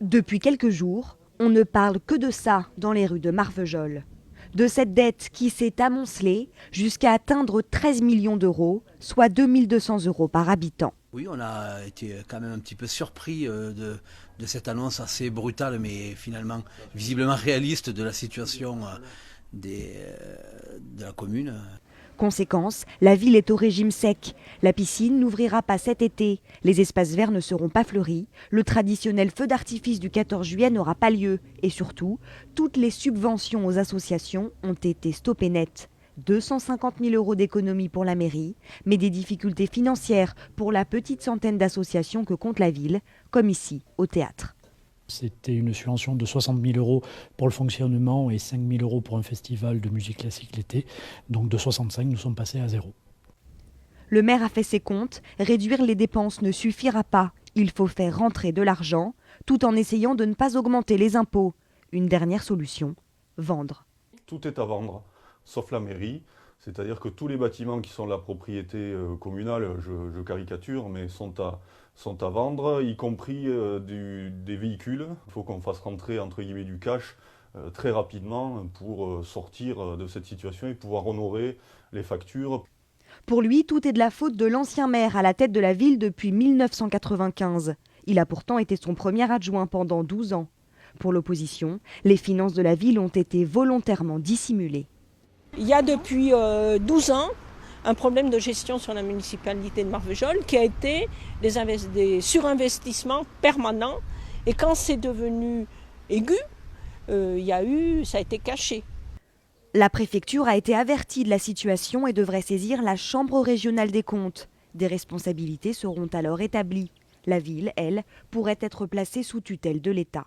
Depuis quelques jours, on ne parle que de ça dans les rues de Marvejols. De cette dette qui s'est amoncelée jusqu'à atteindre 13 millions d'euros, soit 2200 euros par habitant. Oui, on a été quand même un petit peu surpris de cette annonce assez brutale, mais finalement visiblement réaliste de la situation de la commune. Conséquence, la ville est au régime sec. La piscine n'ouvrira pas cet été. Les espaces verts ne seront pas fleuris. Le traditionnel feu d'artifice du 14 juillet n'aura pas lieu. Et surtout, toutes les subventions aux associations ont été stoppées net. 250 000 euros d'économie pour la mairie, mais des difficultés financières pour la petite centaine d'associations que compte la ville, comme ici, au théâtre. C'était une subvention de 60 000 euros pour le fonctionnement et 5 000 euros pour un festival de musique classique l'été. Donc de 65, nous sommes passés à 0. Le maire a fait ses comptes. Réduire les dépenses ne suffira pas. Il faut faire rentrer de l'argent, tout en essayant de ne pas augmenter les impôts. Une dernière solution, vendre. Tout est à vendre, sauf la mairie. C'est-à-dire que tous les bâtiments qui sont de la propriété communale, je caricature, mais sont à vendre, y compris des véhicules. Il faut qu'on fasse rentrer entre guillemets du cash très rapidement pour sortir de cette situation et pouvoir honorer les factures. Pour lui, tout est de la faute de l'ancien maire à la tête de la ville depuis 1995. Il a pourtant été son premier adjoint pendant 12 ans. Pour l'opposition, les finances de la ville ont été volontairement dissimulées. Il y a depuis 12 ans un problème de gestion sur la municipalité de Marvejols qui a été des surinvestissements permanents. Et quand c'est devenu aigu, ça a été caché. La préfecture a été avertie de la situation et devrait saisir la Chambre régionale des comptes. Des responsabilités seront alors établies. La ville, elle, pourrait être placée sous tutelle de l'État.